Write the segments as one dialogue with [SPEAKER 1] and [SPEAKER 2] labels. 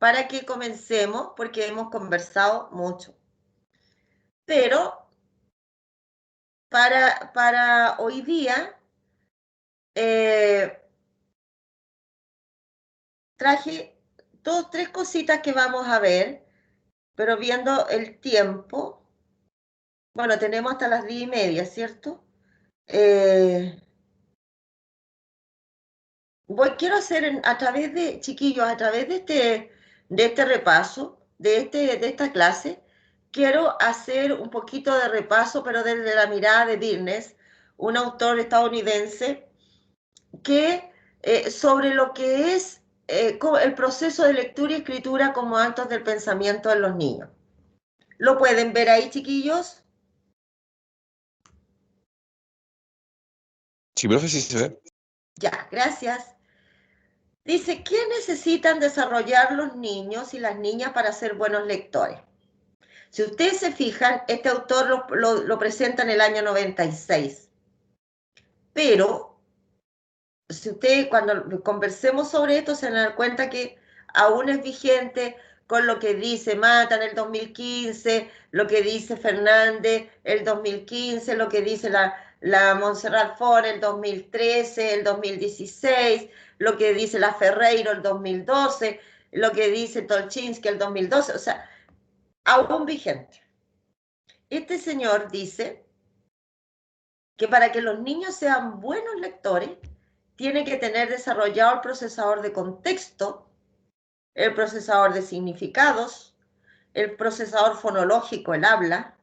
[SPEAKER 1] para que comencemos, porque hemos conversado mucho. Pero para hoy día traje tres cositas que vamos a ver, pero viendo el tiempo, bueno, tenemos hasta las 10:30, ¿cierto? Quiero hacer a través de, chiquillos, a través de este repaso, de esta clase, quiero hacer un poquito de repaso, pero desde la mirada de Birnes, un autor estadounidense, que sobre lo que es el proceso de lectura y escritura como actos del pensamiento en los niños. ¿Lo pueden ver ahí, chiquillos?
[SPEAKER 2] Sí, profe, sí se ve.
[SPEAKER 1] Ya, gracias. Dice, ¿qué necesitan desarrollar los niños y las niñas para ser buenos lectores? Si ustedes se fijan, este autor lo presenta en el año 96. Pero, si ustedes cuando conversemos sobre esto se van a dar cuenta que aún es vigente con lo que dice Mata en el 2015, lo que dice Fernández el 2015, lo que dice la Montserrat Font el 2013, el 2016, lo que dice la Ferreiro el 2012, lo que dice Tolchinsky el 2012, o sea, aún vigente. Este señor dice que para que los niños sean buenos lectores, tiene que tener desarrollado el procesador de contexto, el procesador de significados, el procesador fonológico, el habla,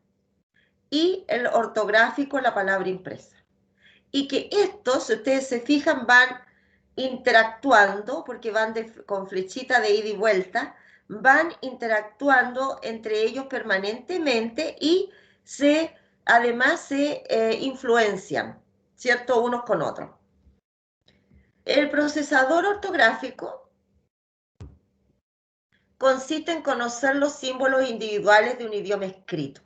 [SPEAKER 1] y el ortográfico, la palabra impresa. Y que estos, si ustedes se fijan, van interactuando, porque van con flechita de ida y vuelta, van interactuando entre ellos permanentemente y además se influencian, ¿cierto? Unos con otros. El procesador ortográfico consiste en conocer los símbolos individuales de un idioma escrito.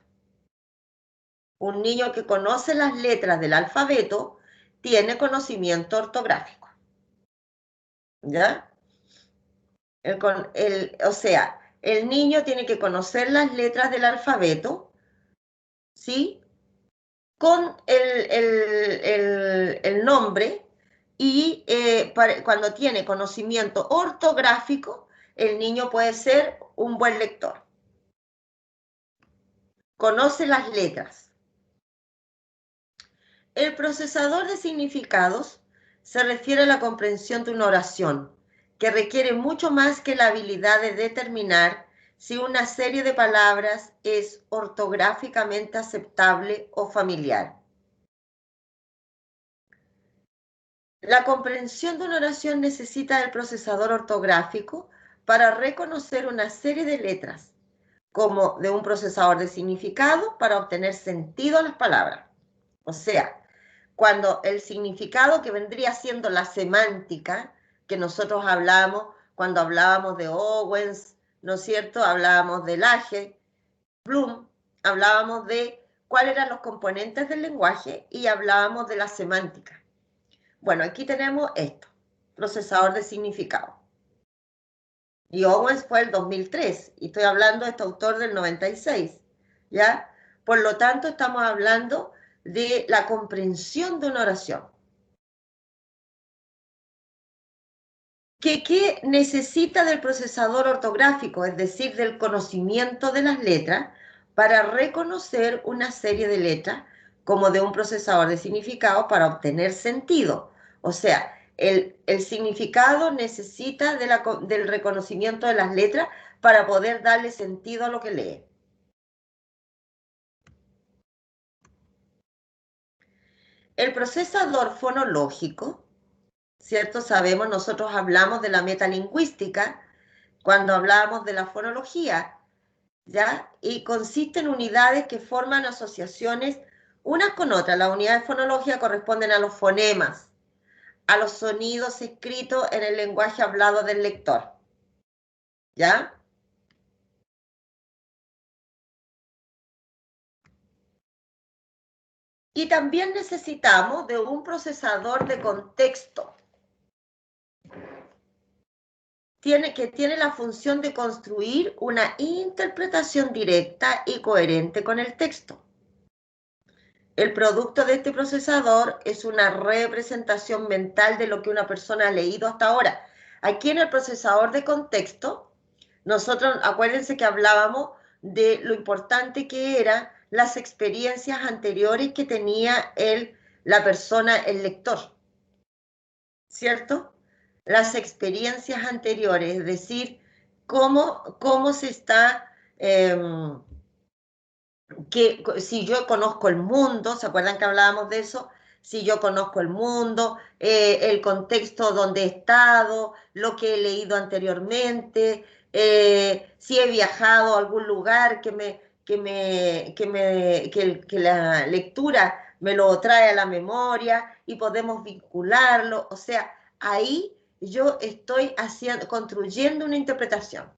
[SPEAKER 1] Un niño que conoce las letras del alfabeto tiene conocimiento ortográfico. ¿Ya? O sea, el niño tiene que conocer las letras del alfabeto, ¿sí? Con el nombre y cuando tiene conocimiento ortográfico, el niño puede ser un buen lector. Conoce las letras. El procesador de significados se refiere a la comprensión de una oración, que requiere mucho más que la habilidad de determinar si una serie de palabras es ortográficamente aceptable o familiar. La comprensión de una oración necesita del procesador ortográfico para reconocer una serie de letras, como de un procesador de significado para obtener sentido a las palabras. O sea, cuando el significado que vendría siendo la semántica, que nosotros hablamos cuando hablábamos de Owens, ¿no es cierto? Hablábamos de Lage, Bloom, hablábamos de cuáles eran los componentes del lenguaje y hablábamos de la semántica. Bueno, aquí tenemos esto, procesador de significado. Y Owens fue el 2003, y estoy hablando de este autor del 96, ¿ya? Por lo tanto, estamos hablando de la comprensión de una oración. ¿Qué necesita del procesador ortográfico? Es decir, del conocimiento de las letras para reconocer una serie de letras como de un procesador de significado para obtener sentido. O sea, el significado necesita del reconocimiento de las letras para poder darle sentido a lo que lee. El procesador fonológico, ¿cierto? Sabemos, nosotros hablamos de la metalingüística cuando hablamos de la fonología, ¿ya? Y consiste en unidades que forman asociaciones unas con otras. Las unidades fonológicas corresponden a los fonemas, a los sonidos escritos en el lenguaje hablado del lector, ¿ya? Y también necesitamos de un procesador de contexto. que tiene la función de construir una interpretación directa y coherente con el texto. El producto de este procesador es una representación mental de lo que una persona ha leído hasta ahora. Aquí en el procesador de contexto, nosotros, acuérdense que hablábamos de lo importante que eran las experiencias anteriores que tenía la persona, el lector, ¿cierto? Las experiencias anteriores, es decir, cómo se está... que si yo conozco el mundo, ¿se acuerdan que hablábamos de eso? Si yo conozco el mundo, el contexto donde he estado, lo que he leído anteriormente, si he viajado a algún lugar que la lectura me lo trae a la memoria y podemos vincularlo. O sea, ahí yo estoy construyendo una interpretación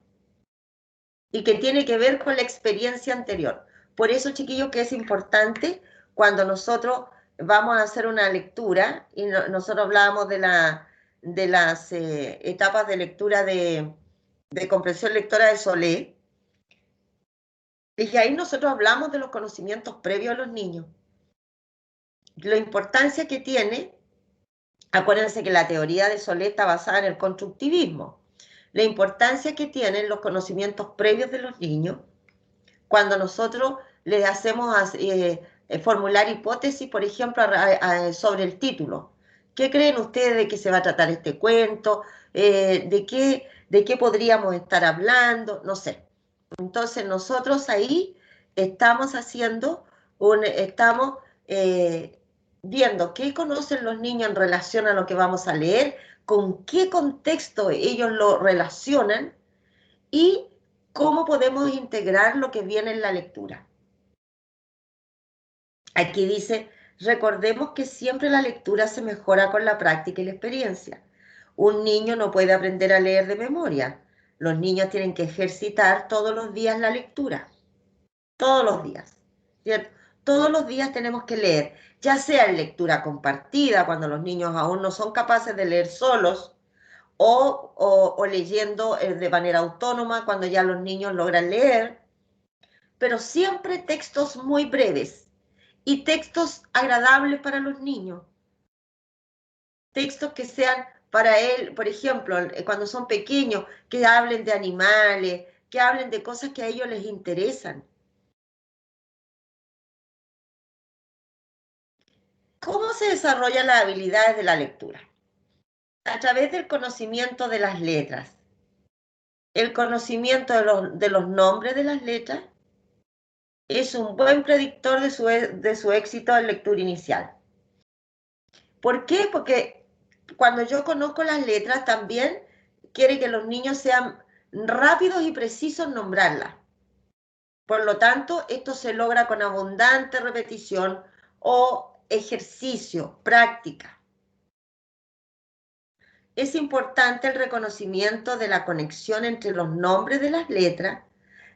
[SPEAKER 1] y que tiene que ver con la experiencia anterior. Por eso, chiquillos, que es importante cuando nosotros vamos a hacer una lectura, y nosotros hablábamos de las etapas de lectura de comprensión lectora de Solé, y que ahí nosotros hablamos de los conocimientos previos a los niños. La importancia que tiene, acuérdense que la teoría de Solé está basada en el constructivismo, la importancia que tienen los conocimientos previos de los niños cuando nosotros les hacemos formular hipótesis, por ejemplo, sobre el título. ¿Qué creen ustedes de qué se va a tratar este cuento? ¿De qué podríamos estar hablando? No sé. Entonces nosotros ahí estamos estamos viendo qué conocen los niños en relación a lo que vamos a leer, con qué contexto ellos lo relacionan y cómo podemos integrar lo que viene en la lectura. Aquí dice, recordemos que siempre la lectura se mejora con la práctica y la experiencia. Un niño no puede aprender a leer de memoria. Los niños tienen que ejercitar todos los días la lectura. Todos los días, ¿cierto? Todos los días tenemos que leer, ya sea en lectura compartida, cuando los niños aún no son capaces de leer solos, o leyendo de manera autónoma cuando ya los niños logran leer, pero siempre textos muy breves y textos agradables para los niños. Textos que sean para él, por ejemplo, cuando son pequeños, que hablen de animales, que hablen de cosas que a ellos les interesan. ¿Cómo se desarrollan las habilidades de la lectura? A través del conocimiento de las letras, el conocimiento de los nombres de las letras es un buen predictor de su éxito en lectura inicial. ¿Por qué? Porque cuando yo conozco las letras también quiere que los niños sean rápidos y precisos en nombrarlas. Por lo tanto, esto se logra con abundante repetición o ejercicio, práctica. Es importante el reconocimiento de la conexión entre los nombres de las letras,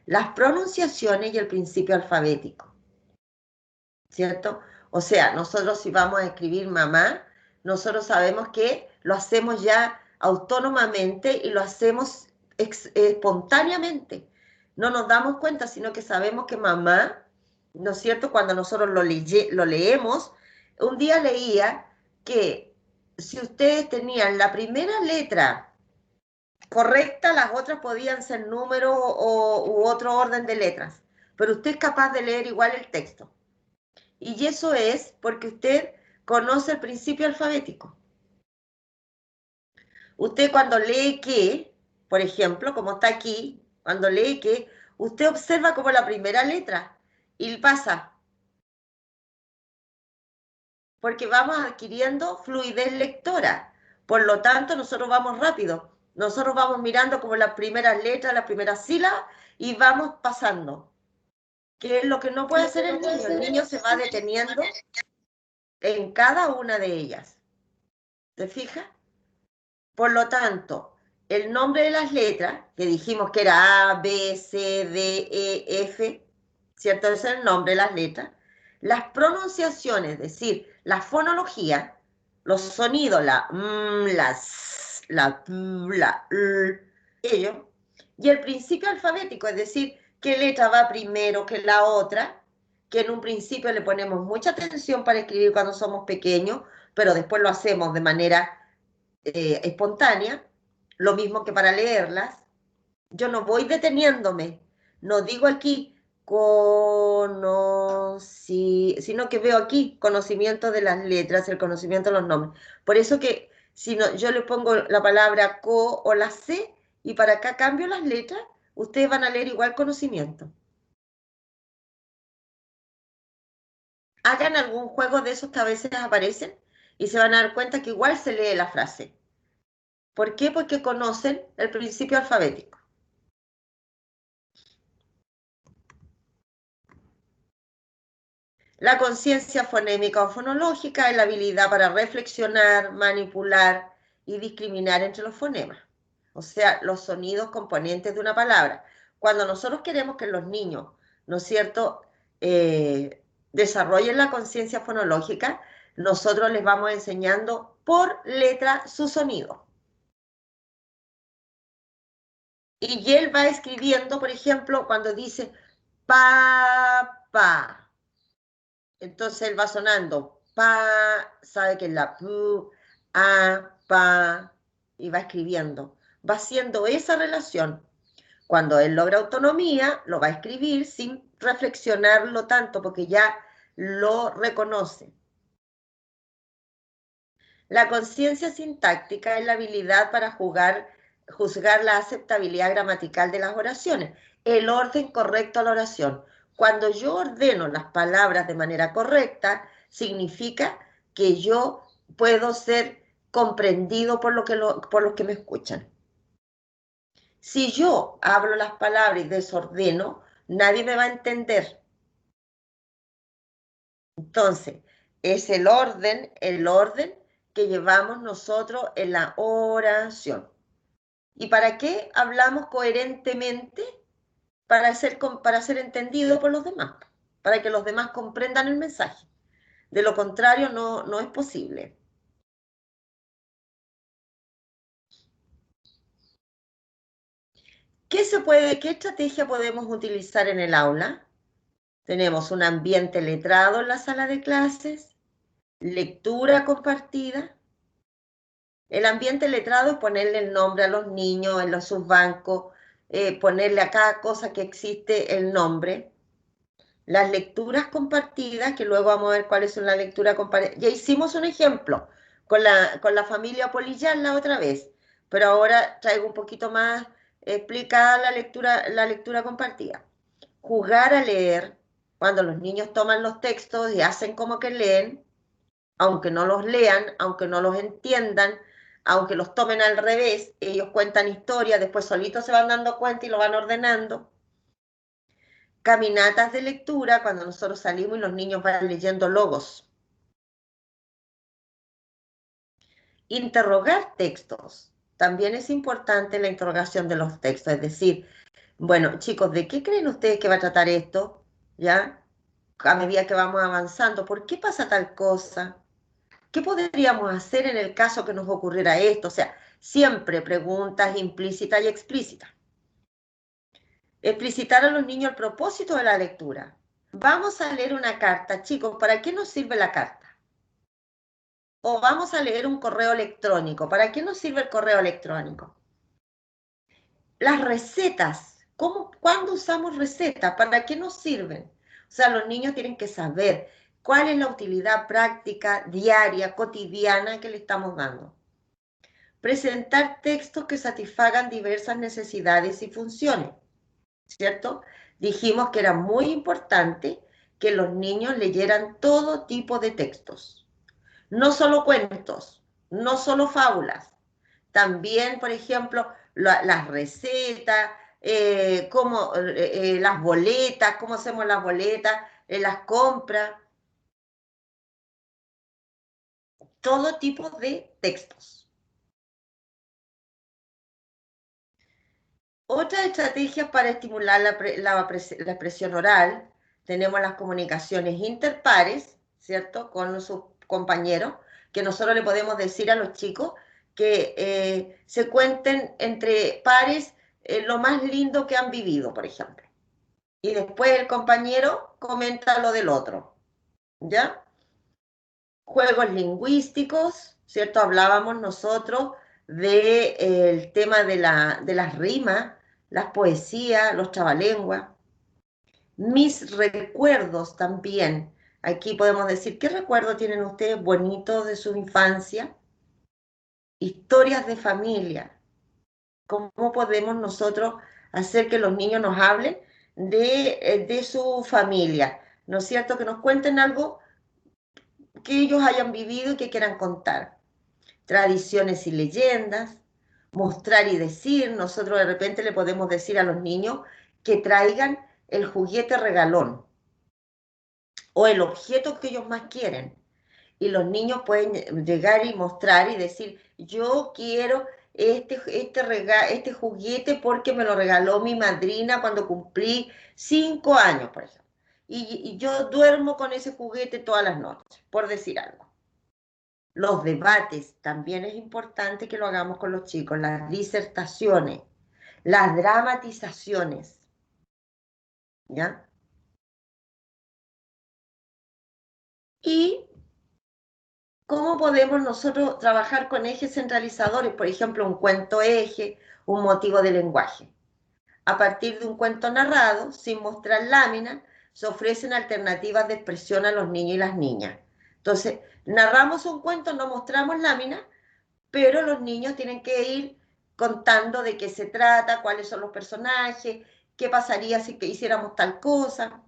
[SPEAKER 1] las pronunciaciones y el principio alfabético, ¿cierto? O sea, nosotros si vamos a escribir mamá, nosotros sabemos que lo hacemos ya autónomamente y lo hacemos espontáneamente. No nos damos cuenta, sino que sabemos que mamá, ¿no es cierto? Cuando nosotros lo leemos, un día leía que si ustedes tenían la primera letra correcta, las otras podían ser números u otro orden de letras, pero usted es capaz de leer igual el texto. Y eso es porque usted conoce el principio alfabético. Usted cuando lee que, por ejemplo, como está aquí, cuando lee que, usted observa como la primera letra y pasa, porque vamos adquiriendo fluidez lectora. Por lo tanto, nosotros vamos rápido. Nosotros vamos mirando como las primeras letras, las primeras sílabas y vamos pasando. ¿Qué es lo que no puede hacer el niño? El niño se va deteniendo en cada una de ellas. ¿Te fijas? Por lo tanto, el nombre de las letras, que dijimos que era A, B, C, D, E, F, ¿cierto? Ese es el nombre de las letras. Las pronunciaciones, es decir, la fonología, los sonidos, la M, la S, la P, la L, ellos, y el principio alfabético, es decir, qué letra va primero que la otra, que en un principio le ponemos mucha atención para escribir cuando somos pequeños, pero después lo hacemos de manera espontánea, lo mismo que para leerlas. Yo no voy deteniéndome, no digo aquí sino que veo aquí conocimiento de las letras, el conocimiento de los nombres. Por eso que si no, yo le pongo la palabra co o la c y para acá cambio las letras, ustedes van a leer igual conocimiento. Hagan algún juego de esos que a veces aparecen y se van a dar cuenta que igual se lee la frase. ¿Por qué? Porque conocen el principio alfabético. La conciencia fonémica o fonológica es la habilidad para reflexionar, manipular y discriminar entre los fonemas, o sea, los sonidos componentes de una palabra. Cuando nosotros queremos que los niños, ¿no es cierto?, desarrollen la conciencia fonológica, nosotros les vamos enseñando por letra su sonido. Y él va escribiendo, por ejemplo, cuando dice papá. Entonces él va sonando pa, sabe que es la pu, a, pa, y va escribiendo. Va haciendo esa relación. Cuando él logra autonomía, lo va a escribir sin reflexionarlo tanto, porque ya lo reconoce. La conciencia sintáctica es la habilidad para juzgar la aceptabilidad gramatical de las oraciones, el orden correcto a la oración. Cuando yo ordeno las palabras de manera correcta, significa que yo puedo ser comprendido por los que me escuchan. Si yo hablo las palabras y desordeno, nadie me va a entender. Entonces, es el orden que llevamos nosotros en la oración. ¿Y para qué hablamos coherentemente? Para ser entendido por los demás, para que los demás comprendan el mensaje. De lo contrario, no es posible. ¿Qué estrategia podemos utilizar en el aula? Tenemos un ambiente letrado en la sala de clases, lectura compartida. El ambiente letrado es ponerle el nombre a los niños en sus bancos, ponerle a cada cosa que existe el nombre. Las lecturas compartidas, que luego vamos a ver cuáles son las lecturas compartidas. Ya hicimos un ejemplo con la familia Polillán la otra vez, pero ahora traigo un poquito más explicada la lectura compartida. Jugar a leer, cuando los niños toman los textos y hacen como que leen, aunque no los lean, aunque no los entiendan, aunque los tomen al revés, ellos cuentan historias, después solitos se van dando cuenta y lo van ordenando. Caminatas de lectura, cuando nosotros salimos y los niños van leyendo logos. Interrogar textos. También es importante la interrogación de los textos, es decir, bueno, chicos, ¿de qué creen ustedes que va a tratar esto? ¿Ya? A medida que vamos avanzando, ¿por qué pasa tal cosa? ¿Qué podríamos hacer en el caso que nos ocurriera esto? O sea, siempre preguntas implícitas y explícitas. Explicitar a los niños el propósito de la lectura. Vamos a leer una carta, chicos, ¿para qué nos sirve la carta? O vamos a leer un correo electrónico. ¿Para qué nos sirve el correo electrónico? Las recetas. ¿Cuándo usamos recetas? ¿Para qué nos sirven? O sea, los niños tienen que saber cuál es la utilidad práctica, diaria, cotidiana que le estamos dando. Presentar textos que satisfagan diversas necesidades y funciones, ¿cierto? Dijimos que era muy importante que los niños leyeran todo tipo de textos. No solo cuentos, no solo fábulas, también, por ejemplo, las recetas, las boletas, cómo hacemos las boletas, las compras, todo tipo de textos. Otras estrategias para estimular la expresión oral, tenemos las comunicaciones interpares, ¿cierto? Con sus compañeros, que nosotros le podemos decir a los chicos que se cuenten entre pares lo más lindo que han vivido, por ejemplo. Y después el compañero comenta lo del otro, ¿ya? Juegos lingüísticos, ¿cierto? Hablábamos nosotros del tema de las rimas, las poesías, los trabalenguas. Mis recuerdos también. Aquí podemos decir, ¿qué recuerdos tienen ustedes bonitos de su infancia? Historias de familia. ¿Cómo podemos nosotros hacer que los niños nos hablen de su familia? ¿No es cierto? Que nos cuenten algo que ellos hayan vivido y que quieran contar. Tradiciones y leyendas, mostrar y decir. Nosotros de repente le podemos decir a los niños que traigan el juguete regalón o el objeto que ellos más quieren. Y los niños pueden llegar y mostrar y decir, yo quiero este juguete porque me lo regaló mi madrina cuando cumplí 5 años, por ejemplo. Y yo duermo con ese juguete todas las noches, por decir algo. Los debates, también es importante que lo hagamos con los chicos, las disertaciones, las dramatizaciones, ¿ya? Y cómo podemos nosotros trabajar con ejes centralizadores, por ejemplo, un cuento eje, un motivo de lenguaje. A partir de un cuento narrado, sin mostrar láminas, se ofrecen alternativas de expresión a los niños y las niñas. Entonces, narramos un cuento, no mostramos láminas, pero los niños tienen que ir contando de qué se trata, cuáles son los personajes, qué pasaría si hiciéramos tal cosa.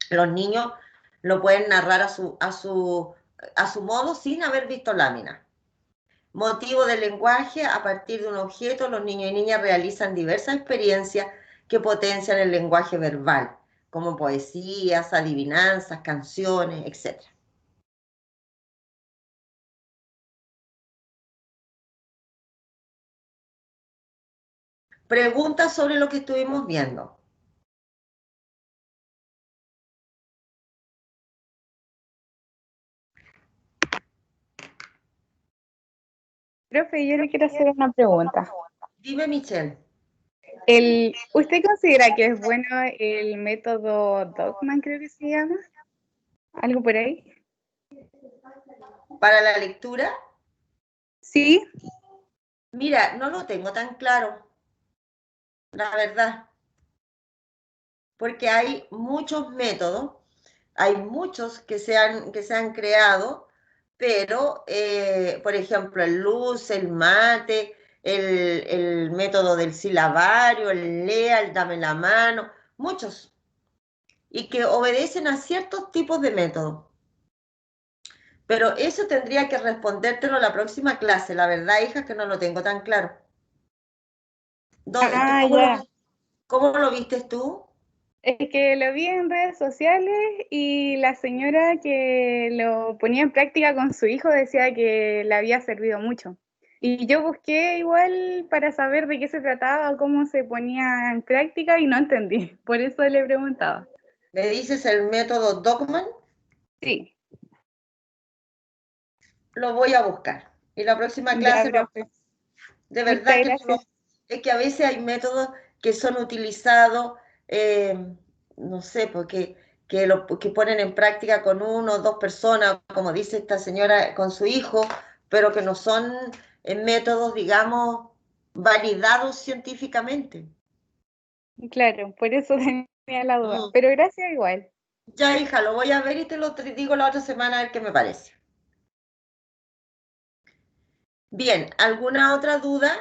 [SPEAKER 1] Los niños lo pueden narrar a su modo sin haber visto láminas. Motivo del lenguaje, a partir de un objeto, los niños y niñas realizan diversas experiencias que potencian el lenguaje verbal, como poesías, adivinanzas, canciones, etc. Preguntas sobre lo que estuvimos viendo.
[SPEAKER 2] Profe, yo le quiero hacer una pregunta.
[SPEAKER 1] Dime, Michelle.
[SPEAKER 2] ¿Usted considera que es bueno el método Dogman, creo que se llama? ¿Algo por ahí?
[SPEAKER 1] Para la lectura,
[SPEAKER 2] Sí,
[SPEAKER 1] mira, no lo tengo tan claro, la verdad, porque hay muchos métodos, hay muchos que se han creado, pero, por ejemplo, el luz, el mate, el método del silabario, el lea, el dame la mano, muchos, y que obedecen a ciertos tipos de métodos. Pero eso tendría que respondértelo la próxima clase. La verdad, hija, que no lo tengo tan claro. ¿Cómo lo,
[SPEAKER 2] ya.
[SPEAKER 1] cómo lo viste tú?
[SPEAKER 2] Es que lo vi en redes sociales y la señora que lo ponía en práctica con su hijo decía que le había servido mucho. Y yo busqué igual para saber de qué se trataba, cómo se ponía en práctica y no entendí. Por eso le preguntaba.
[SPEAKER 1] ¿Me dices el método Dogman?
[SPEAKER 2] Sí,
[SPEAKER 1] Lo voy a buscar. Y la próxima
[SPEAKER 2] ya,
[SPEAKER 1] clase vamos.
[SPEAKER 2] profe.
[SPEAKER 1] De
[SPEAKER 2] Muchas
[SPEAKER 1] verdad que
[SPEAKER 2] gracias.
[SPEAKER 1] es que a veces hay métodos que son utilizados, no sé, porque que ponen en práctica con uno o dos personas, como dice esta señora, con su hijo, pero que no son métodos, digamos, validados científicamente.
[SPEAKER 2] Claro, por eso tenía la duda.
[SPEAKER 1] Mm.
[SPEAKER 2] Pero gracias igual.
[SPEAKER 1] Ya, hija, lo voy a ver y te lo digo la otra semana a ver qué me parece. Bien, ¿alguna otra duda?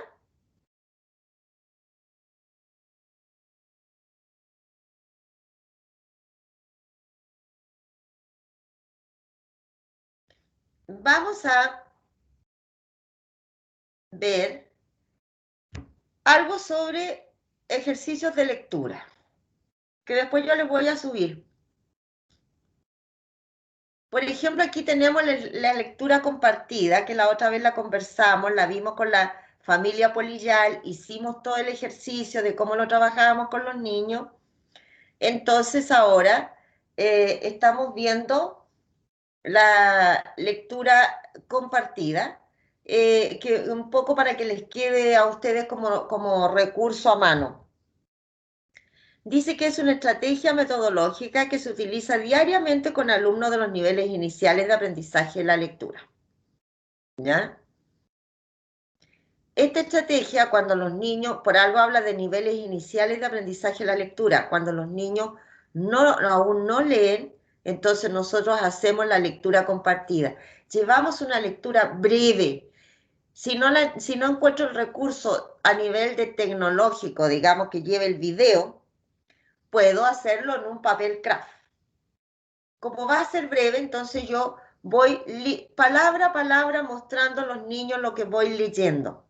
[SPEAKER 1] Vamos a ver algo sobre ejercicios de lectura, que después yo les voy a subir. Por ejemplo, aquí tenemos la lectura compartida, que la otra vez la conversamos, la vimos con la familia Polillal, hicimos todo el ejercicio de cómo lo trabajábamos con los niños. Entonces ahora estamos viendo la lectura compartida que un poco para que les quede a ustedes como recurso a mano. Dice que es una estrategia metodológica que se utiliza diariamente con alumnos de los niveles iniciales de aprendizaje de la lectura. ¿Ya? Esta estrategia, cuando los niños, por algo habla de niveles iniciales de aprendizaje de la lectura, cuando los niños aún no leen, entonces nosotros hacemos la lectura compartida. Llevamos una lectura breve. Si no encuentro el recurso a nivel de tecnológico, digamos que lleve el video, puedo hacerlo en un papel craft. Como va a ser breve, entonces yo voy palabra a palabra mostrando a los niños lo que voy leyendo.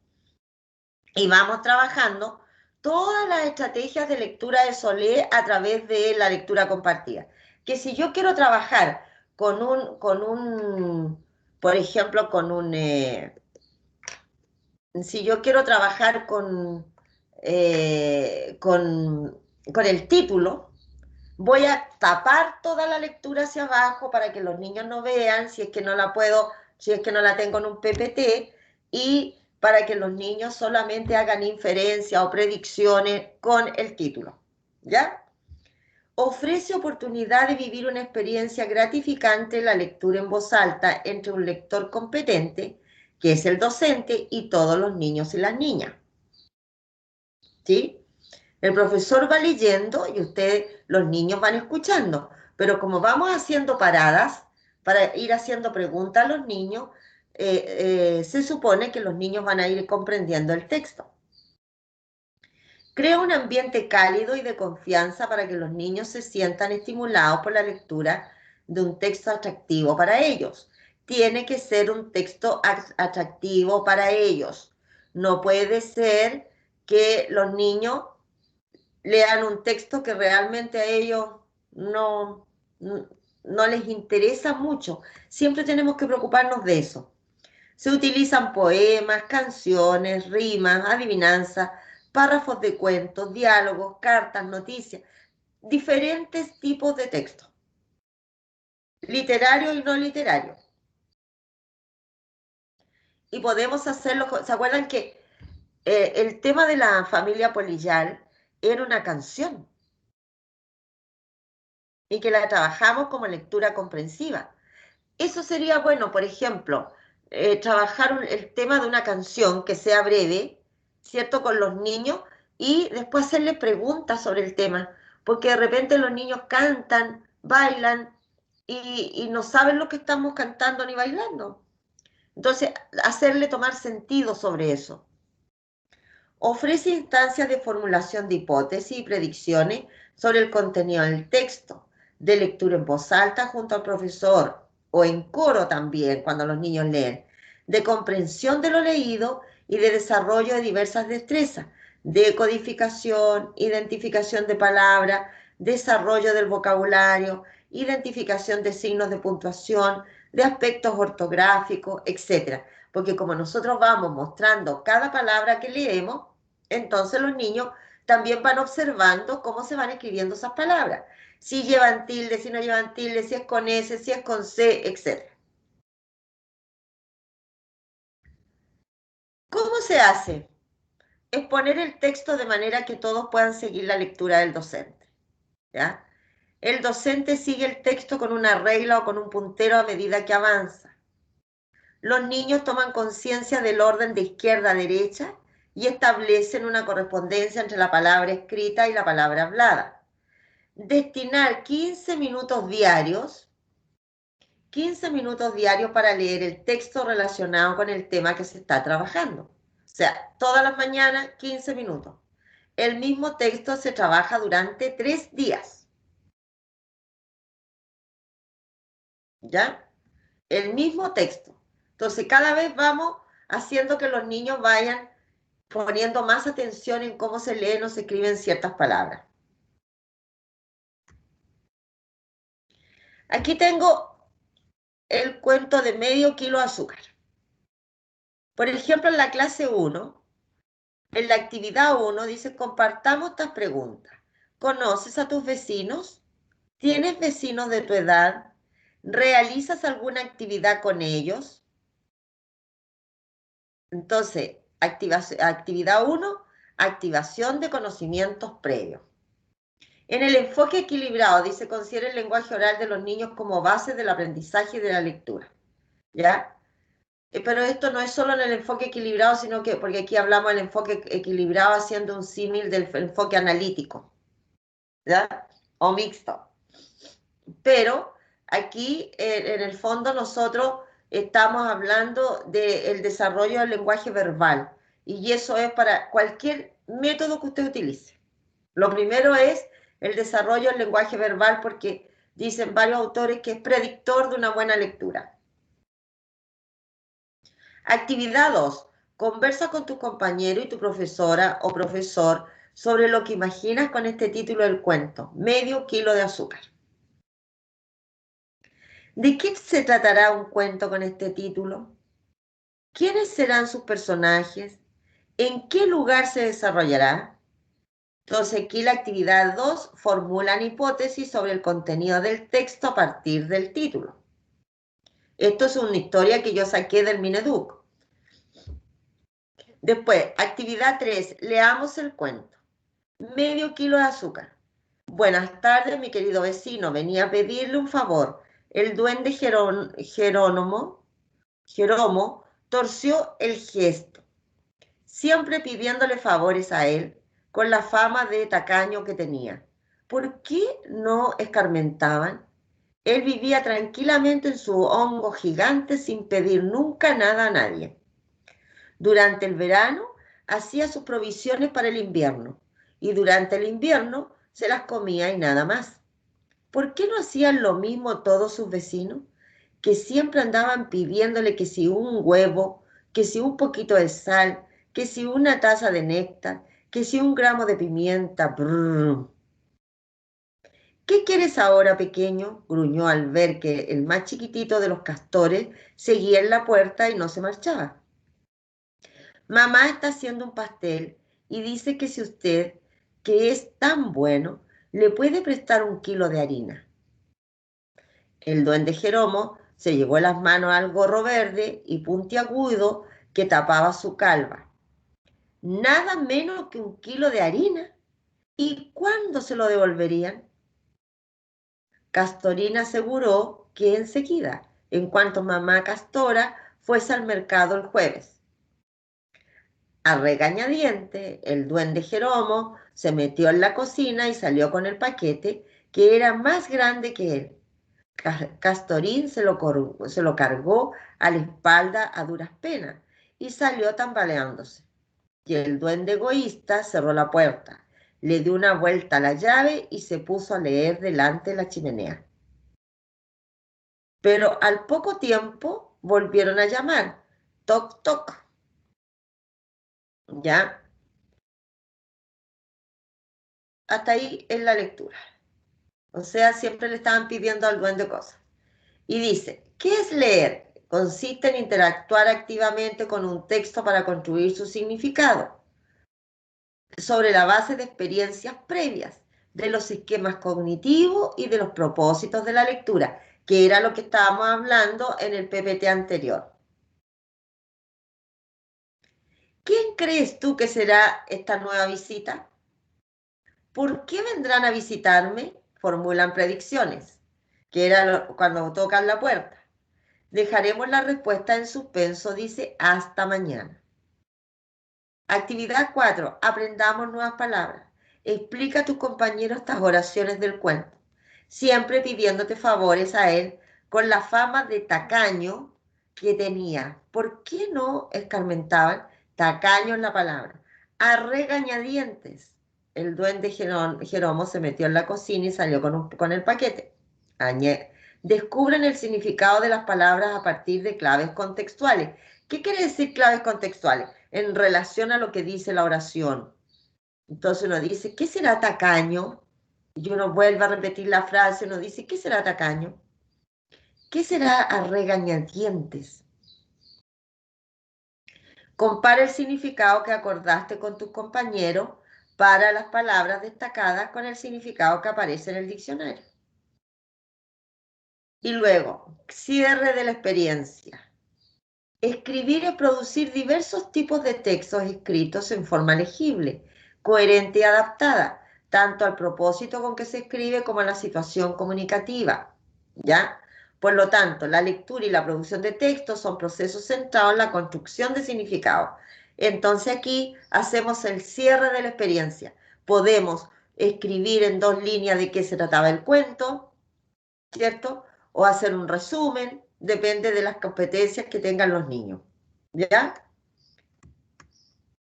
[SPEAKER 1] Y vamos trabajando todas las estrategias de lectura de Solé a través de la lectura compartida. Que si yo quiero trabajar por ejemplo, si yo quiero trabajar con el título, voy a tapar toda la lectura hacia abajo para que los niños no vean, si es que no la puedo, si es que no la tengo en un PPT, y para que los niños solamente hagan inferencia o predicciones con el título. ¿Ya? Ofrece oportunidad de vivir una experiencia gratificante en la lectura en voz alta entre un lector competente, que es el docente, y todos los niños y las niñas. ¿Sí? El profesor va leyendo y ustedes, los niños, van escuchando. Pero como vamos haciendo paradas para ir haciendo preguntas a los niños, se supone que los niños van a ir comprendiendo el texto. Crea un ambiente cálido y de confianza para que los niños se sientan estimulados por la lectura de un texto atractivo para ellos. Tiene que ser un texto atractivo para ellos. No puede ser que los niños lean un texto que realmente a ellos no, no les interesa mucho. Siempre tenemos que preocuparnos de eso. Se utilizan poemas, canciones, rimas, adivinanzas, párrafos de cuentos, diálogos, cartas, noticias, diferentes tipos de textos, literarios y no literarios. Y podemos hacerlo, ¿se acuerdan que el tema de la familia polillal era una canción y que la trabajamos como lectura comprensiva? Eso sería bueno, por ejemplo, trabajar el tema de una canción que sea breve, ¿cierto? Con los niños y después hacerles preguntas sobre el tema, porque de repente los niños cantan, bailan y no saben lo que estamos cantando ni bailando. Entonces, hacerle tomar sentido sobre eso. Ofrece instancias de formulación de hipótesis y predicciones sobre el contenido del texto, de lectura en voz alta junto al profesor o en coro también cuando los niños leen, de comprensión de lo leído y de desarrollo de diversas destrezas, de codificación, identificación de palabras, desarrollo del vocabulario, identificación de signos de puntuación, de aspectos ortográficos, etc. Porque como nosotros vamos mostrando cada palabra que leemos, entonces los niños también van observando cómo se van escribiendo esas palabras. Si llevan tilde, si no llevan tilde, si es con S, si es con C, etc. ¿Cómo se hace? Exponer el texto de manera que todos puedan seguir la lectura del docente. ¿Ya? El docente sigue el texto con una regla o con un puntero a medida que avanza. Los niños toman conciencia del orden de izquierda a derecha y establecen una correspondencia entre la palabra escrita y la palabra hablada. Destinar 15 minutos diarios para leer el texto relacionado con el tema que se está trabajando. O sea, todas las mañanas 15 minutos. El mismo texto se trabaja durante 3 días. ¿Ya? El mismo texto. Entonces, cada vez vamos haciendo que los niños vayan poniendo más atención en cómo se leen o se escriben ciertas palabras. Aquí tengo el cuento de medio kilo de azúcar. Por ejemplo, en la clase 1, en la actividad 1, dice, compartamos estas preguntas. ¿Conoces a tus vecinos? ¿Tienes vecinos de tu edad? ¿Realizas alguna actividad con ellos? Entonces, actividad 1, activación de conocimientos previos. En el enfoque equilibrado, dice, considera el lenguaje oral de los niños como base del aprendizaje y de la lectura. ¿Ya? Pero esto no es solo en el enfoque equilibrado, sino que, porque aquí hablamos del enfoque equilibrado haciendo un símil del enfoque analítico, ¿ya? O mixto. Pero aquí, en el fondo, nosotros estamos hablando del desarrollo del lenguaje verbal, y eso es para cualquier método que usted utilice. Lo primero es el desarrollo del lenguaje verbal, porque dicen varios autores que es predictor de una buena lectura. Actividad 2. Conversa con tu compañero y tu profesora o profesor sobre lo que imaginas con este título del cuento, Medio kilo de azúcar. ¿De qué se tratará un cuento con este título? ¿Quiénes serán sus personajes? ¿En qué lugar se desarrollará? Entonces aquí la actividad 2 formulan hipótesis sobre el contenido del texto a partir del título. Esto es una historia que yo saqué del Mineduc. Después, actividad 3, leamos el cuento. Medio kilo de azúcar. Buenas tardes, mi querido vecino. Venía a pedirle un favor. El duende Jeromo torció el gesto, siempre pidiéndole favores a él, con la fama de tacaño que tenía. ¿Por qué no escarmentaban? Él vivía tranquilamente en su hongo gigante sin pedir nunca nada a nadie. Durante el verano hacía sus provisiones para el invierno y durante el invierno se las comía y nada más. ¿Por qué no hacían lo mismo todos sus vecinos? Que siempre andaban pidiéndole que si un huevo, que si un poquito de sal, que si una taza de néctar, que si un gramo de pimienta. Brrr. ¿Qué quieres ahora, pequeño? Gruñó al ver que el más chiquitito de los castores seguía en la puerta y no se marchaba. Mamá está haciendo un pastel y dice que si usted, que es tan bueno, le puede prestar 1 kilo de harina. El duende Jeromo se llevó las manos al gorro verde y puntiagudo que tapaba su calva. Nada menos que 1 kilo de harina. ¿Y cuándo se lo devolverían? Castorina aseguró que enseguida, en cuanto mamá Castora fuese al mercado el jueves. A regañadiente, el duende Jeromo se metió en la cocina y salió con el paquete, que era más grande que él. Castorín se lo cargó a la espalda a duras penas y salió tambaleándose. Y el duende egoísta cerró la puerta, le dio una vuelta a la llave y se puso a leer delante de la chimenea. Pero al poco tiempo volvieron a llamar. Toc, toc. ¿Ya? Hasta ahí es la lectura. O sea, siempre le estaban pidiendo al duende cosas. Y dice, ¿qué es leer? Consiste en interactuar activamente con un texto para construir su significado, sobre la base de experiencias previas, de los esquemas cognitivos y de los propósitos de la lectura, que era lo que estábamos hablando en el PPT anterior. ¿Quién crees tú que será esta nueva visita? ¿Por qué vendrán a visitarme? Formulan predicciones, que era cuando tocan la puerta. Dejaremos la respuesta en suspenso, dice, hasta mañana. Actividad 4. Aprendamos nuevas palabras. Explica a tus compañeros estas oraciones del cuento, siempre pidiéndote favores a él con la fama de tacaño que tenía. ¿Por qué no escarmentaban? Tacaño es la palabra. A regañadientes. El duende Jeromo se metió en la cocina y salió con el paquete. Descubren el significado de las palabras a partir de claves contextuales. ¿Qué quiere decir claves contextuales? En relación a lo que dice la oración. Entonces uno dice, ¿qué será tacaño? Y uno vuelve a repetir la frase, uno dice, ¿qué será tacaño? ¿Qué será a regañadientes? Compara el significado que acordaste con tus compañeros para las palabras destacadas con el significado que aparece en el diccionario. Y luego, cierre de la experiencia. Escribir es producir diversos tipos de textos escritos en forma legible, coherente y adaptada, tanto al propósito con que se escribe como a la situación comunicativa. ¿Ya? Por lo tanto, la lectura y la producción de textos son procesos centrados en la construcción de significado. Entonces aquí hacemos el cierre de la experiencia. Podemos escribir en 2 líneas de qué se trataba el cuento, ¿cierto? O hacer un resumen, depende de las competencias que tengan los niños, ¿ya?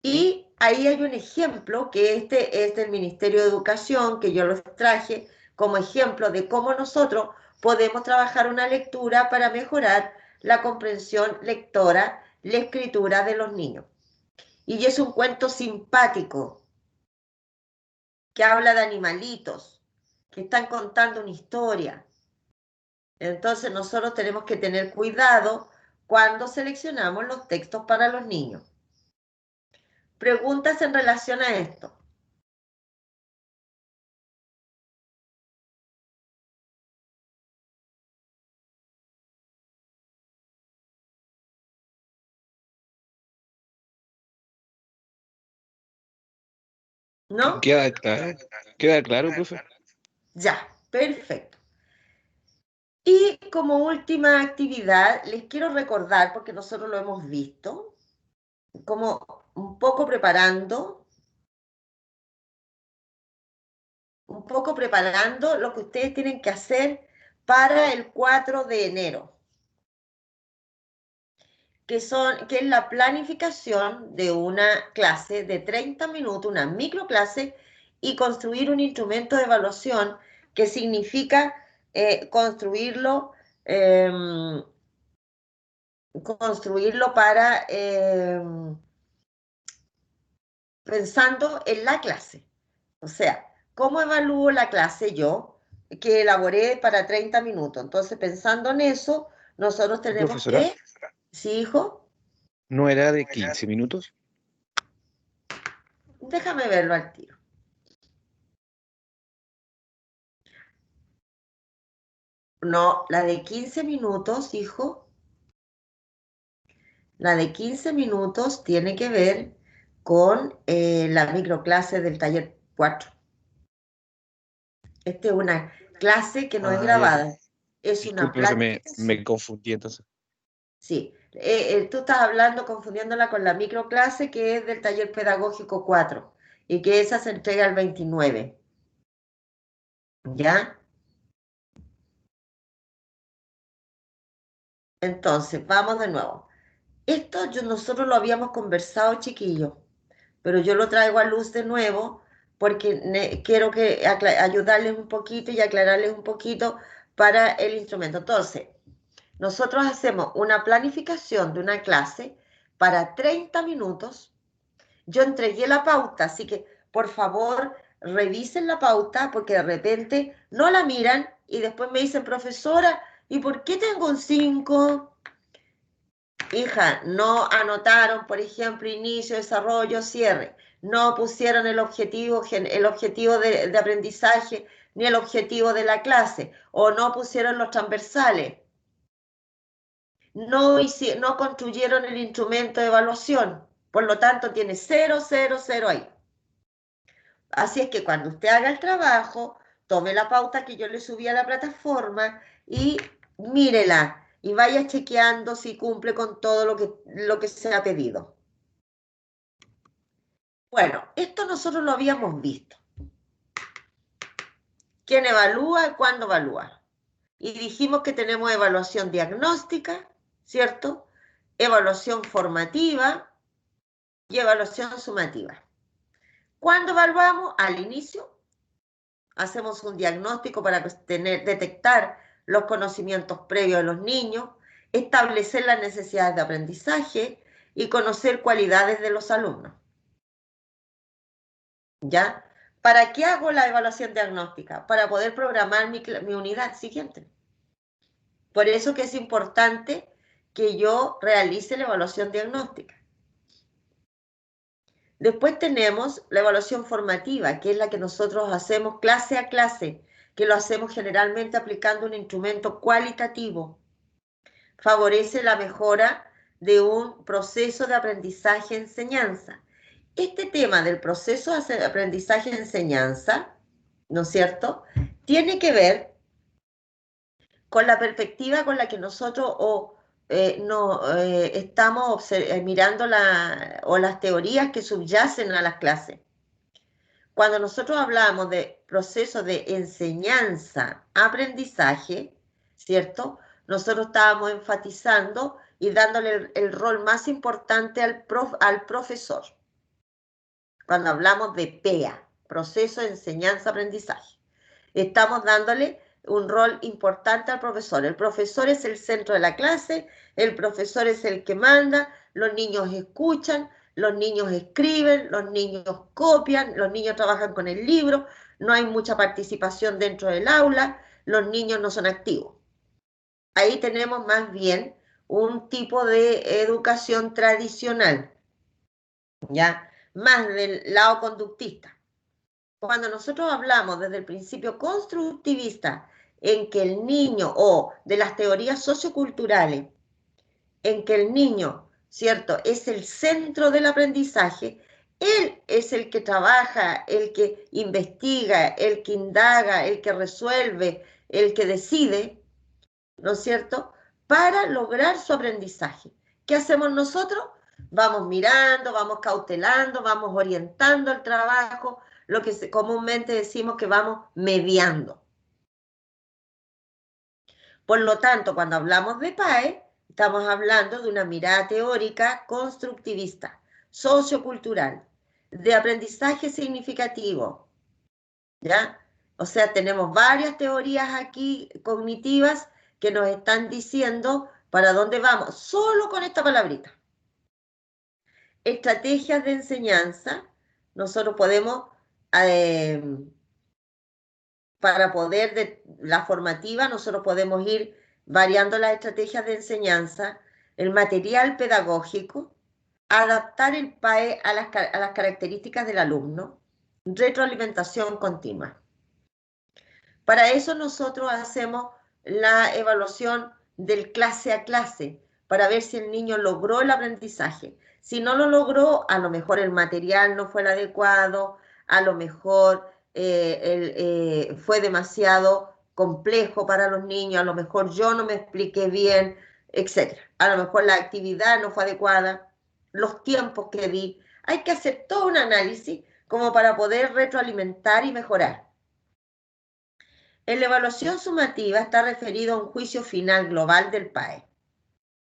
[SPEAKER 1] Y ahí hay un ejemplo, que este es del Ministerio de Educación, que yo los traje como ejemplo de cómo nosotros podemos trabajar una lectura para mejorar la comprensión lectora, la escritura de los niños. Y es un cuento simpático, que habla de animalitos, que están contando una historia. Entonces nosotros tenemos que tener cuidado cuando seleccionamos los textos para los niños. Preguntas en relación a esto. ¿No?
[SPEAKER 3] Queda claro, profe.
[SPEAKER 1] Ya, perfecto. Y como última actividad, les quiero recordar, porque nosotros lo hemos visto, como un poco preparando lo que ustedes tienen que hacer para el 4 de enero. Que es la planificación de una clase de 30 minutos, una microclase, y construir un instrumento de evaluación que significa construirlo, para pensando en la clase. O sea, ¿cómo evalúo la clase yo que elaboré para 30 minutos? Entonces, pensando en eso, nosotros tenemos
[SPEAKER 3] Profesora,
[SPEAKER 1] que, ¿sí, hijo?
[SPEAKER 3] ¿no era de 15 minutos?
[SPEAKER 1] Déjame verlo al tiro. No, la de 15 minutos, hijo, la de 15 minutos tiene que ver con la microclase del taller 4. Esta es una clase que no es
[SPEAKER 3] Ah, ya.
[SPEAKER 1] grabada, es una
[SPEAKER 3] Disculpe, profe,
[SPEAKER 1] planificación.
[SPEAKER 3] me confundí entonces.
[SPEAKER 1] Sí, tú estás hablando, confundiéndola con la microclase que es del taller pedagógico 4 y que esa se entrega el 29. ¿Ya? Entonces, vamos de nuevo. Esto nosotros lo habíamos conversado, chiquillos, pero yo lo traigo a luz de nuevo porque quiero ayudarles un poquito y aclararles un poquito para el instrumento. Entonces, nosotros hacemos una planificación de una clase para 30 minutos. Yo entregué la pauta, así que por favor revisen la pauta porque de repente no la miran y después me dicen, profesora, ¿y por qué tengo un 5? Hija, no anotaron, por ejemplo, inicio, desarrollo, cierre. No pusieron el objetivo de aprendizaje ni el objetivo de la clase. O no pusieron los transversales. No construyeron el instrumento de evaluación. Por lo tanto, tiene 0, 0, 0 ahí. Así es que cuando usted haga el trabajo, tome la pauta que yo le subí a la plataforma y mírela y vaya chequeando si cumple con todo lo que se ha pedido. Bueno, esto nosotros lo habíamos visto. ¿Quién evalúa y cuándo evalúa? Y dijimos que tenemos evaluación diagnóstica, ¿cierto? Evaluación formativa y evaluación sumativa. ¿Cuándo evaluamos? Al inicio. Hacemos un diagnóstico para detectar los conocimientos previos de los niños, establecer las necesidades de aprendizaje y conocer cualidades de los alumnos. ¿Ya? ¿Para qué hago la evaluación diagnóstica? Para poder programar mi unidad siguiente. Por eso que es importante que yo realice la evaluación diagnóstica. Después tenemos la evaluación formativa, que es la que nosotros hacemos clase a clase, que lo hacemos generalmente aplicando un instrumento cualitativo. Favorece la mejora de un proceso de aprendizaje-enseñanza. Este tema del proceso de aprendizaje-enseñanza, ¿no es cierto?, tiene que ver con la perspectiva con la que nosotros estamos mirando las teorías que subyacen a las clases. Cuando nosotros hablamos de proceso de enseñanza-aprendizaje, ¿cierto? Nosotros estábamos enfatizando y dándole el rol más importante al profesor. Cuando hablamos de PEA, proceso de enseñanza-aprendizaje, estamos dándole un rol importante al profesor. El profesor es el centro de la clase, el profesor es el que manda, los niños escuchan, los niños escriben, los niños copian, los niños trabajan con el libro, no hay mucha participación dentro del aula, los niños no son activos. Ahí tenemos más bien un tipo de educación tradicional, ¿ya? Más del lado conductista. Cuando nosotros hablamos desde el principio constructivista en que el niño, o de las teorías socioculturales, en que el niño, ¿cierto?, es el centro del aprendizaje, él es el que trabaja, el que investiga, el que indaga, el que resuelve, el que decide, ¿no es cierto?, para lograr su aprendizaje. ¿Qué hacemos nosotros? Vamos mirando, vamos cautelando, vamos orientando el trabajo, lo que comúnmente decimos que vamos mediando. Por lo tanto, cuando hablamos de PAE, estamos hablando de una mirada teórica constructivista, sociocultural, de aprendizaje significativo, ¿ya? O sea, tenemos varias teorías aquí cognitivas que nos están diciendo para dónde vamos, solo con esta palabrita. Estrategias de enseñanza, nosotros podemos, para poder, la formativa, nosotros podemos ir variando las estrategias de enseñanza, el material pedagógico, adaptar el PAE a las características del alumno, retroalimentación continua. Para eso nosotros hacemos la evaluación del clase a clase, para ver si el niño logró el aprendizaje. Si no lo logró, a lo mejor el material no fue el adecuado, a lo mejor fue demasiado complejo para los niños, a lo mejor yo no me expliqué bien, etc. A lo mejor la actividad no fue adecuada, los tiempos que di. Hay que hacer todo un análisis como para poder retroalimentar y mejorar. En la evaluación sumativa está referido a un juicio final global del PAE.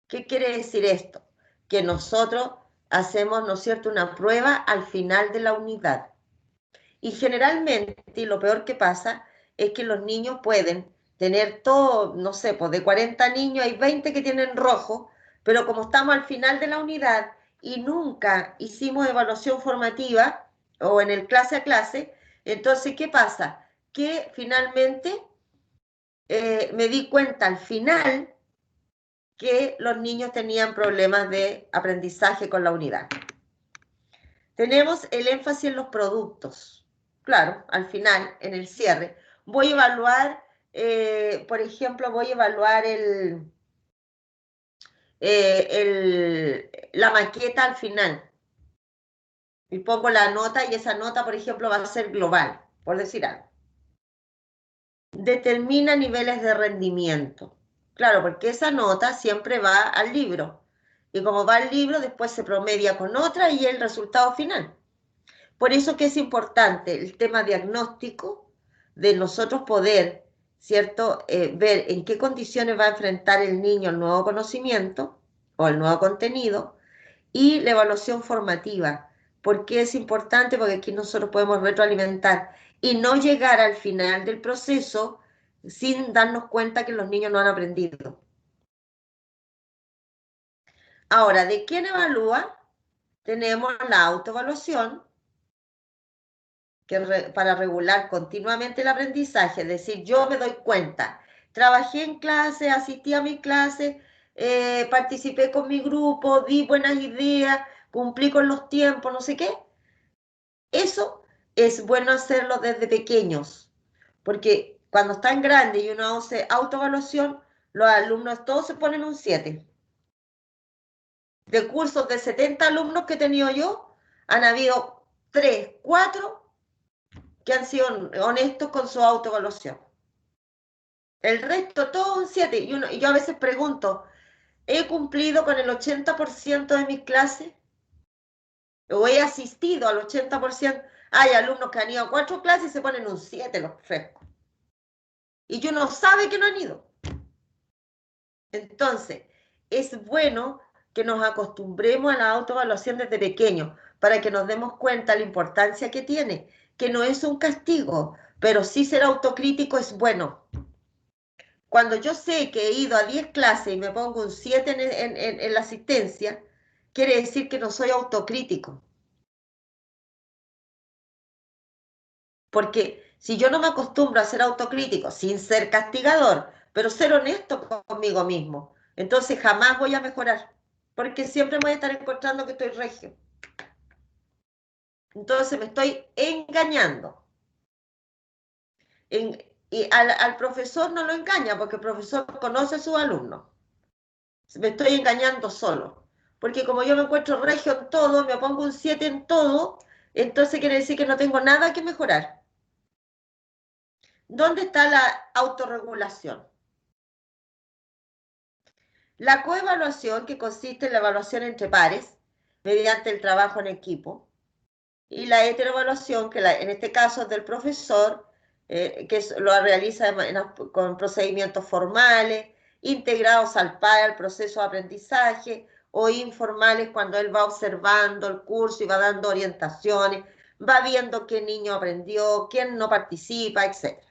[SPEAKER 1] ¿Qué quiere decir esto? Que nosotros hacemos, ¿no es cierto?, una prueba al final de la unidad. Y generalmente, y lo peor que pasa, es que los niños pueden tener todo, no sé, pues de 40 niños hay 20 que tienen rojo, pero como estamos al final de la unidad y nunca hicimos evaluación formativa o en el clase a clase, entonces, ¿qué pasa? Que finalmente me di cuenta al final que los niños tenían problemas de aprendizaje con la unidad. Tenemos el énfasis en los productos. Claro, al final, en el cierre, voy a evaluar, por ejemplo, voy a evaluar la maqueta al final. Y pongo la nota y esa nota, por ejemplo, va a ser global, por decir algo. Determina niveles de rendimiento. Claro, porque esa nota siempre va al libro. Y como va al libro, después se promedia con otra y el resultado final. Por eso que es importante el tema diagnóstico de nosotros poder, ¿cierto?, ver en qué condiciones va a enfrentar el niño el nuevo conocimiento o el nuevo contenido, y la evaluación formativa. ¿Por qué es importante? Porque aquí nosotros podemos retroalimentar y no llegar al final del proceso sin darnos cuenta que los niños no han aprendido. Ahora, ¿de quién evalúa? Tenemos la autoevaluación, para regular continuamente el aprendizaje, es decir, yo me doy cuenta, trabajé en clase, asistí a mi clase, participé con mi grupo, di buenas ideas, cumplí con los tiempos, no sé qué. Eso es bueno hacerlo desde pequeños, porque cuando están grandes y uno hace autoevaluación, los alumnos todos se ponen un 7. De cursos de 70 alumnos que he tenido yo, han habido 3, 4 que han sido honestos con su autoevaluación. El resto, todo un 7. Y yo a veces pregunto, ¿he cumplido con el 80% de mis clases? ¿O he asistido al 80%? Hay alumnos que han ido a 4 clases y se ponen un 7 los frescos. Y yo no sabe que no han ido. Entonces, es bueno que nos acostumbremos a la autoevaluación desde pequeños para que nos demos cuenta de la importancia que tiene, que no es un castigo, pero sí ser autocrítico es bueno. Cuando yo sé que he ido a 10 clases y me pongo un 7 en la asistencia, quiere decir que no soy autocrítico. Porque si yo no me acostumbro a ser autocrítico sin ser castigador, pero ser honesto conmigo mismo, entonces jamás voy a mejorar, porque siempre me voy a estar encontrando que estoy regio. Entonces me estoy engañando. Y al profesor no lo engaña, porque el profesor conoce a sus alumnos. Me estoy engañando solo. Porque como yo me encuentro regio en todo, me pongo un 7 en todo, entonces quiere decir que no tengo nada que mejorar. ¿Dónde está la autorregulación? La coevaluación, que consiste en la evaluación entre pares, mediante el trabajo en equipo, y la heteroevaluación, que en este caso es del profesor, lo realiza con procedimientos formales, integrados al par, al proceso de aprendizaje, o informales cuando él va observando el curso y va dando orientaciones, va viendo qué niño aprendió, quién no participa, etc.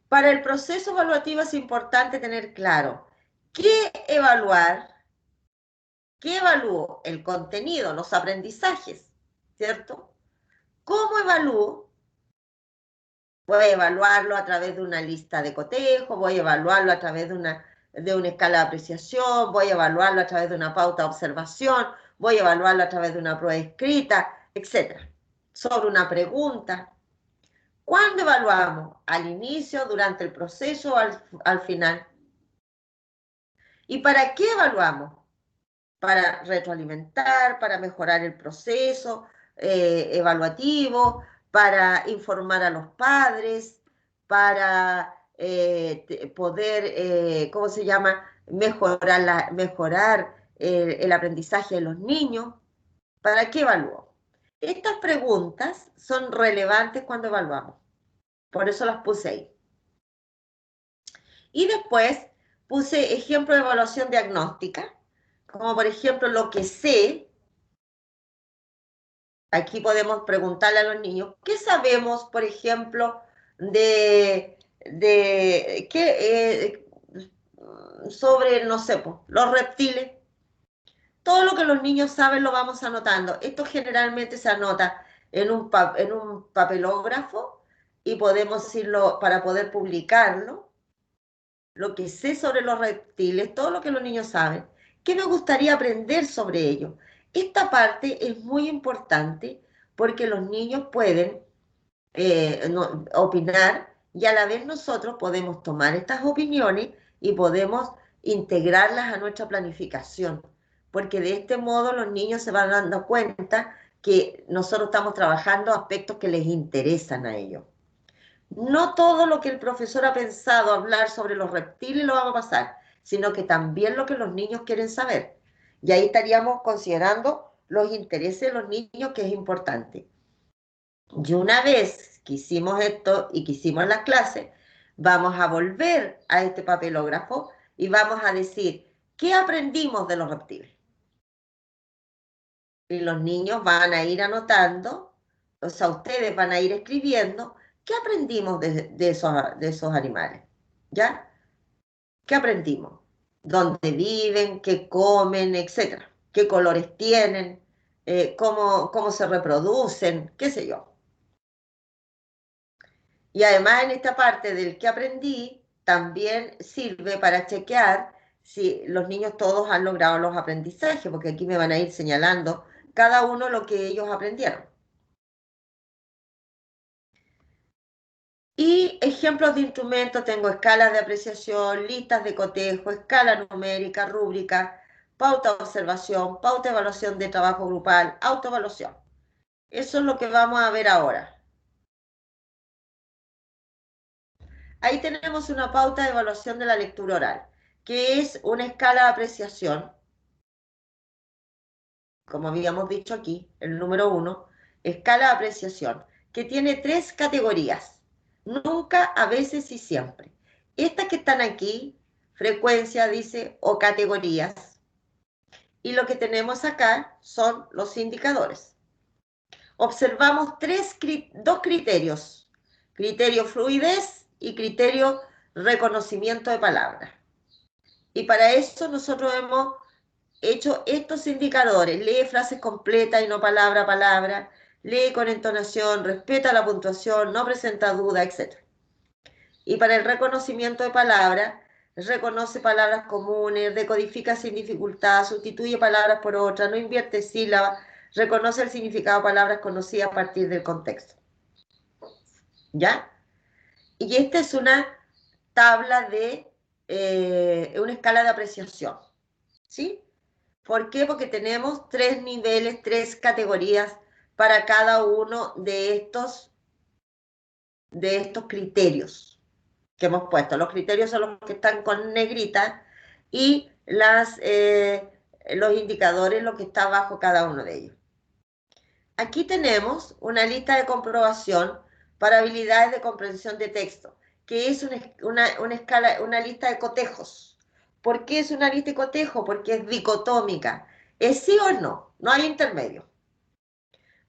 [SPEAKER 1] Para el proceso evaluativo es importante tener claro qué evaluar. ¿Qué evalúo? El contenido, los aprendizajes, ¿cierto? ¿Cómo evalúo? Voy a evaluarlo a través de una lista de cotejo, voy a evaluarlo a través de una escala de apreciación, voy a evaluarlo a través de una pauta de observación, voy a evaluarlo a través de una prueba escrita, etc. Sobre una pregunta. ¿Cuándo evaluamos? ¿Al inicio, durante el proceso o al final? ¿Y para qué evaluamos? Para retroalimentar, para mejorar el proceso evaluativo, para informar a los padres, para poder, ¿cómo se llama?, mejorar el aprendizaje de los niños. ¿Para qué evalúo? Estas preguntas son relevantes cuando evaluamos, por eso las puse ahí. Y después puse ejemplo de evaluación diagnóstica, como por ejemplo lo que sé. Aquí podemos preguntarle a los niños, ¿qué sabemos, por ejemplo, sobre, no sé, los reptiles? Todo lo que los niños saben lo vamos anotando. Esto generalmente se anota en un papelógrafo y podemos irlo para poder publicarlo. Lo que sé sobre los reptiles, todo lo que los niños saben. ¿Qué me gustaría aprender sobre ellos? Esta parte es muy importante porque los niños pueden opinar y a la vez nosotros podemos tomar estas opiniones y podemos integrarlas a nuestra planificación, porque de este modo los niños se van dando cuenta que nosotros estamos trabajando aspectos que les interesan a ellos. No todo lo que el profesor ha pensado hablar sobre los reptiles lo va a pasar, sino que también lo que los niños quieren saber. Y ahí estaríamos considerando los intereses de los niños, que es importante. Y una vez que hicimos esto y que hicimos las clases, vamos a volver a este papelógrafo y vamos a decir, ¿qué aprendimos de los reptiles? Y los niños van a ir anotando, o sea, ustedes van a ir escribiendo, ¿qué aprendimos de esos animales? ¿Ya? ¿Qué aprendimos? ¿Dónde viven? ¿Qué comen? Etcétera. ¿Qué colores tienen? ¿Cómo se reproducen? ¿Qué sé yo? Y además en esta parte del que aprendí, también sirve para chequear si los niños todos han logrado los aprendizajes, porque aquí me van a ir señalando cada uno lo que ellos aprendieron. Y ejemplos de instrumentos, tengo escalas de apreciación, listas de cotejo, escala numérica, rúbrica, pauta de observación, pauta de evaluación de trabajo grupal, autoevaluación. Eso es lo que vamos a ver ahora. Ahí tenemos una pauta de evaluación de la lectura oral, que es una escala de apreciación, como habíamos dicho aquí, el número 1, escala de apreciación, que tiene 3 categorías, nunca, a veces y siempre. Estas que están aquí, frecuencia, dice, o categorías, y lo que tenemos acá son los indicadores. Observamos dos criterios, criterio fluidez y criterio reconocimiento de palabras. Y para eso nosotros hemos hecho estos indicadores. Lee frases completas y no palabra a palabra, lee con entonación, respeta la puntuación, no presenta duda, etc. Y para el reconocimiento de palabras, reconoce palabras comunes, decodifica sin dificultad, sustituye palabras por otras, no invierte sílabas, reconoce el significado de palabras conocidas a partir del contexto. ¿Ya? Y esta es una tabla de una escala de apreciación. ¿Sí? ¿Por qué? Porque tenemos 3 niveles, 3 categorías para cada uno de estos criterios que hemos puesto. Los criterios son los que están con negrita y los indicadores, lo que está bajo cada uno de ellos. Aquí tenemos una lista de comprobación para habilidades de comprensión de texto, que es una lista de cotejos. ¿Por qué es una lista de cotejos? Porque es dicotómica. ¿Es sí o no? No hay intermedio.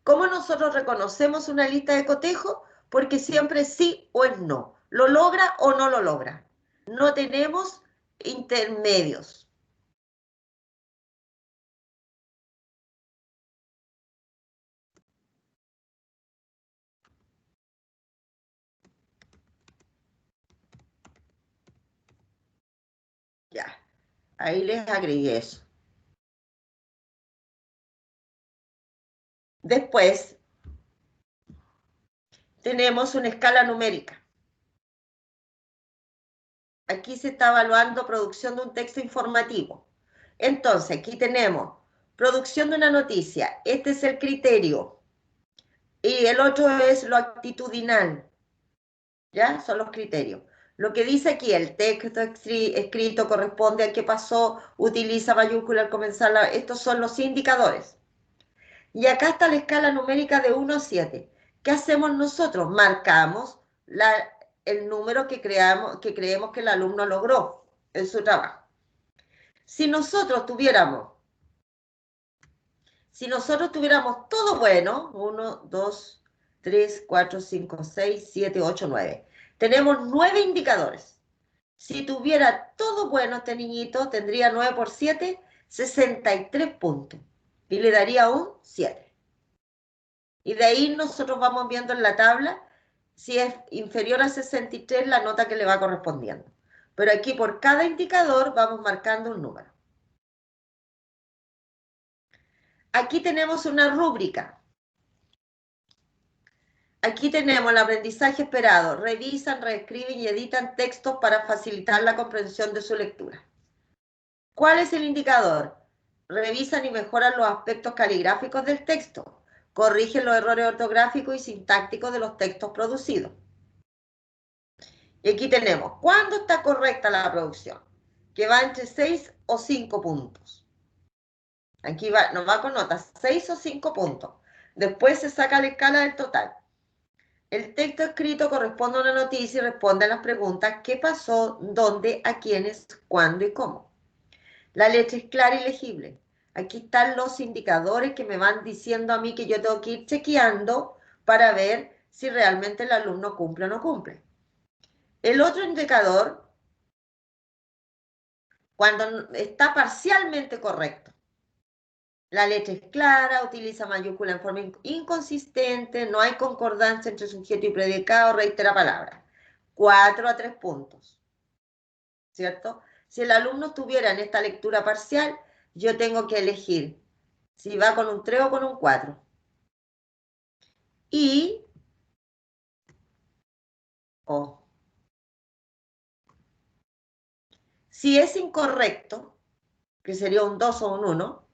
[SPEAKER 1] ¿Cómo nosotros reconocemos una lista de cotejo? Porque siempre es sí o es no. ¿Lo logra o no lo logra? No tenemos intermedios. Ya, ahí les agregué eso. Después tenemos una escala numérica. Aquí se está evaluando producción de un texto informativo. Entonces, aquí tenemos producción de una noticia. Este es el criterio. Y el otro es lo actitudinal. ¿Ya? Son los criterios. Lo que dice aquí, el texto escrito corresponde a qué pasó, utiliza mayúscula al comenzar. Estos son los indicadores. Y acá está la escala numérica de 1 a 7. ¿Qué hacemos nosotros? Marcamos el número que creemos que el alumno logró en su trabajo. Si nosotros tuviéramos todo bueno, 1, 2, 3, 4, 5, 6, 7, 8, 9. Tenemos 9 indicadores. Si tuviera todo bueno este niñito, tendría 9 por 7, 63 puntos. Y le daría un 7. Y de ahí nosotros vamos viendo en la tabla, si es inferior a 63, la nota que le va correspondiendo. Pero aquí por cada indicador vamos marcando un número. Aquí tenemos una rúbrica. Aquí tenemos el aprendizaje esperado. Revisan, reescriben y editan textos para facilitar la comprensión de su lectura. ¿Cuál es el indicador? Revisan y mejoran los aspectos caligráficos del texto. Corrigen los errores ortográficos y sintácticos de los textos producidos. Y aquí tenemos, ¿cuándo está correcta la producción? Que va entre 6 o 5 puntos. Aquí nos va con notas 6 o 5 puntos. Después se saca la escala del total. El texto escrito corresponde a una noticia y responde a las preguntas qué pasó, dónde, a quiénes, cuándo y cómo. La letra es clara y legible. Aquí están los indicadores que me van diciendo a mí que yo tengo que ir chequeando para ver si realmente el alumno cumple o no cumple. El otro indicador, cuando está parcialmente correcto. La letra es clara, utiliza mayúscula en forma inconsistente, no hay concordancia entre sujeto y predicado, reitera palabras. 4 a 3 puntos, ¿cierto? Si el alumno estuviera en esta lectura parcial, yo tengo que elegir si va con un 3 o con un 4. Y O. Si es incorrecto, que sería un 2 o un 1,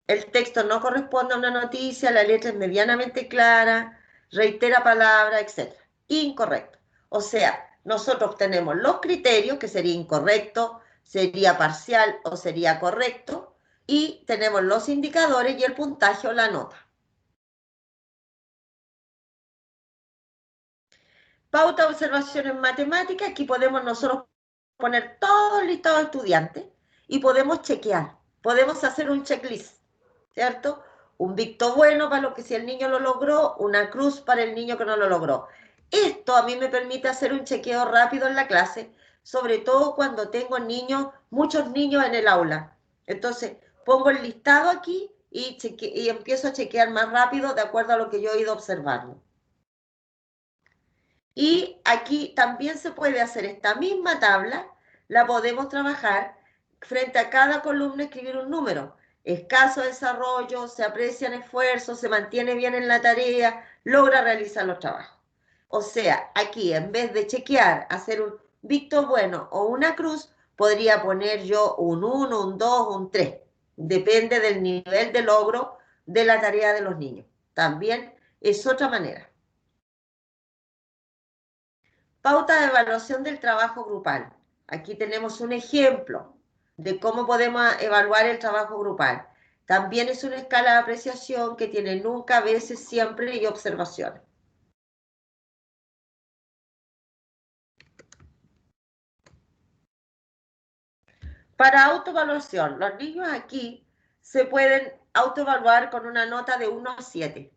[SPEAKER 1] el texto no corresponde a una noticia, la letra es medianamente clara, reitera palabras, etc. Incorrecto. O sea, nosotros tenemos los criterios, que sería incorrecto, sería parcial o sería correcto, y tenemos los indicadores y el puntaje o la nota. Pauta de observación en matemáticas, aquí podemos nosotros poner todo el listado de estudiantes y podemos chequear, podemos hacer un checklist, ¿cierto? Un visto bueno para lo que si el niño lo logró, una cruz para el niño que no lo logró. Esto a mí me permite hacer un chequeo rápido en la clase, sobre todo cuando tengo niños, muchos niños en el aula. Entonces, pongo el listado aquí y empiezo a chequear más rápido de acuerdo a lo que yo he ido observando. Y aquí también se puede hacer esta misma tabla, la podemos trabajar frente a cada columna, escribir un número. Escaso desarrollo, se aprecian esfuerzos, se mantiene bien en la tarea, logra realizar los trabajos. O sea, aquí en vez de chequear, hacer un visto bueno o una cruz, podría poner yo un 1, un 2, un 3. Depende del nivel de logro de la tarea de los niños. También es otra manera. Pauta de evaluación del trabajo grupal. Aquí tenemos un ejemplo de cómo podemos evaluar el trabajo grupal. También es una escala de apreciación que tiene nunca, a veces, siempre y observaciones. Para autoevaluación, los niños aquí se pueden autoevaluar con una nota de 1 a 7.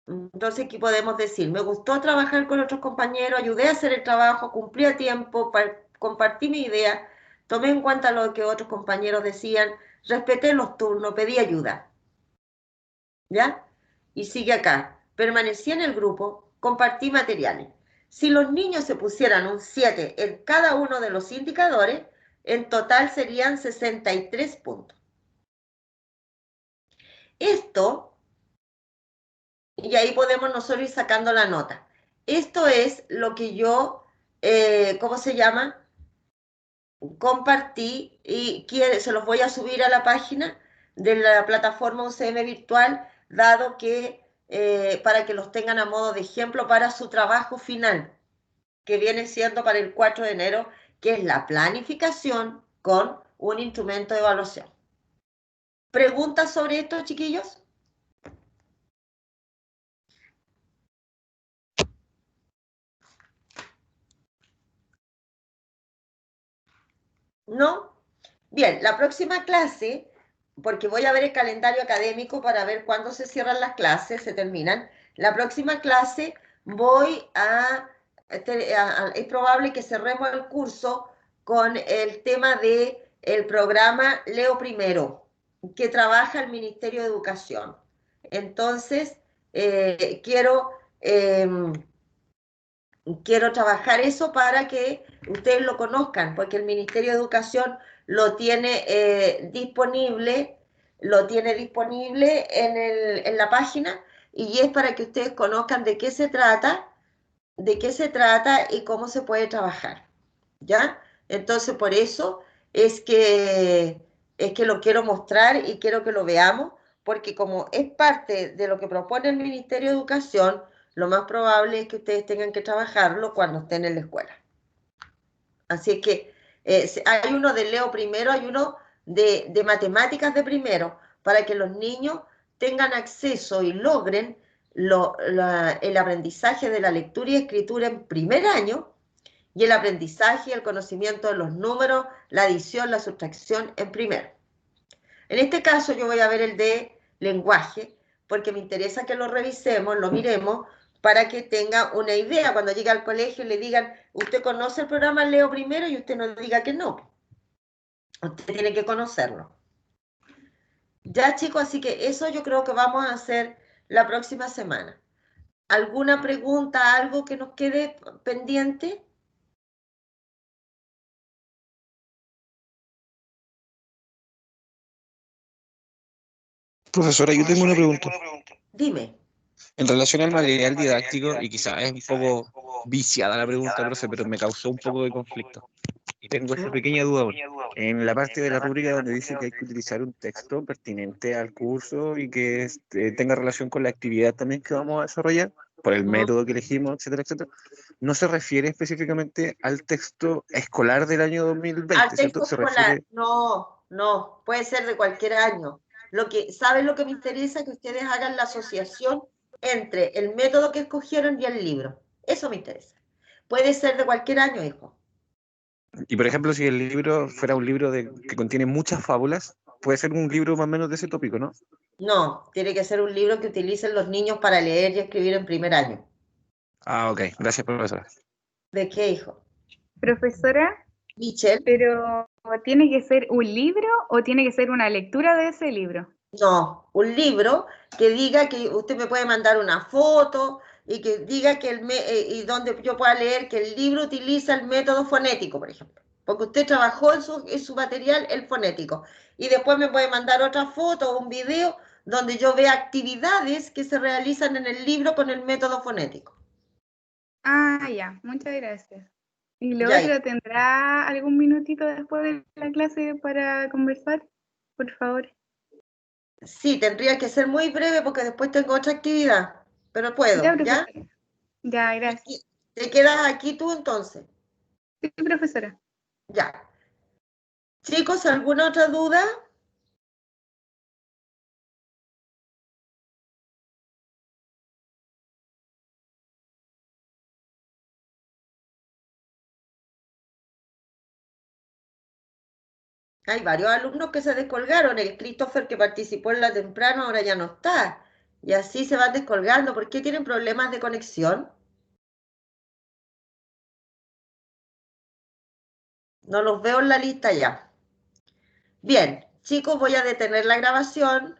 [SPEAKER 1] Entonces aquí podemos decir, me gustó trabajar con otros compañeros, ayudé a hacer el trabajo, cumplí a tiempo, compartí mi idea, tomé en cuenta lo que otros compañeros decían, respeté los turnos, pedí ayuda. ¿Ya? Y sigue acá, permanecí en el grupo, compartí materiales. Si los niños se pusieran un 7 en cada uno de los indicadores, en total serían 63 puntos. Esto, y ahí podemos nosotros ir sacando la nota. Esto es lo que yo, ¿cómo se llama? Compartí y se los voy a subir a la página de la plataforma UCM Virtual, dado que para que los tengan a modo de ejemplo para su trabajo final, que viene siendo para el 4 de enero, que es la planificación con un instrumento de evaluación. ¿Preguntas sobre esto, chiquillos? ¿No? Bien, la próxima clase, porque voy a ver el calendario académico para ver cuándo se cierran las clases, se terminan. La próxima clase es probable que cerremos el curso con el tema del programa Leo Primero, que trabaja el Ministerio de Educación. Entonces, quiero trabajar eso para que ustedes lo conozcan, porque el Ministerio de Educación lo tiene disponible en la página, y es para que ustedes conozcan de qué se trata y cómo se puede trabajar, ¿ya? Entonces, por eso es que lo quiero mostrar y quiero que lo veamos, porque como es parte de lo que propone el Ministerio de Educación, lo más probable es que ustedes tengan que trabajarlo cuando estén en la escuela. Así es que hay uno de Leo primero, hay uno de matemáticas de primero, para que los niños tengan acceso y logren el aprendizaje de la lectura y escritura en primer año, y el aprendizaje y el conocimiento de los números, la adición, la sustracción en primero. En este caso yo voy a ver el de lenguaje, porque me interesa que lo revisemos, lo miremos, para que tenga una idea. Cuando llegue al colegio y le digan, usted conoce el programa Leo Primero, y usted no diga que no. Usted tiene que conocerlo. Ya, chicos, así que eso yo creo que vamos a hacer la próxima semana. ¿Alguna pregunta, algo que nos quede pendiente?
[SPEAKER 3] Profesora, yo tengo una pregunta.
[SPEAKER 1] Dime.
[SPEAKER 3] En relación al material didáctico, y quizás es un poco viciada la pregunta, profe, pero me causó un poco de conflicto. Y tengo esa pequeña duda aún. En la parte de la rúbrica donde dice que hay que utilizar un texto pertinente al curso y que tenga relación con la actividad también que vamos a desarrollar, por el método que elegimos, etcétera, etcétera, no se refiere específicamente al texto escolar del año
[SPEAKER 1] Al
[SPEAKER 3] 2020, ¿cierto?
[SPEAKER 1] texto
[SPEAKER 3] Se
[SPEAKER 1] escolar,
[SPEAKER 3] refiere...
[SPEAKER 1] no, puede ser de cualquier año. ¿Saben lo que me interesa? Que ustedes hagan la asociación entre el método que escogieron y el libro. Eso me interesa. Puede ser de cualquier año, hijo.
[SPEAKER 3] Y por ejemplo, si el libro fuera un libro que contiene muchas fábulas, puede ser un libro más o menos de ese tópico, ¿no?
[SPEAKER 1] No, tiene que ser un libro que utilicen los niños para leer y escribir en primer año.
[SPEAKER 3] Ah, ok. Gracias, profesora.
[SPEAKER 1] ¿De qué, hijo?
[SPEAKER 2] Profesora,
[SPEAKER 1] Michelle.
[SPEAKER 2] pero ¿tiene que ser un libro o tiene que ser una lectura de ese libro?
[SPEAKER 1] No, un libro que diga que usted me puede mandar una foto y que diga que y donde yo pueda leer que el libro utiliza el método fonético, por ejemplo. Porque usted trabajó en su material el fonético. Y después me puede mandar otra foto o un video donde yo vea actividades que se realizan en el libro con el método fonético.
[SPEAKER 2] Ah, ya, muchas gracias. ¿Y lo
[SPEAKER 1] Ya,
[SPEAKER 2] otro tendrá algún minutito después de la clase para conversar? Por favor.
[SPEAKER 1] sí, tendría que ser muy breve porque después tengo otra actividad, pero
[SPEAKER 2] Ya,
[SPEAKER 1] puedo, ¿ya?
[SPEAKER 2] profesora. Ya, gracias.
[SPEAKER 1] ¿Te quedas aquí tú entonces?
[SPEAKER 2] Sí, profesora.
[SPEAKER 1] Ya. Chicos, ¿alguna otra duda? Hay varios alumnos que se descolgaron. El Christopher que participó en la temprano ahora ya no está. Y así se van descolgando. ¿Por qué tienen problemas de conexión? No los veo en la lista ya. Bien, chicos, voy a detener la grabación.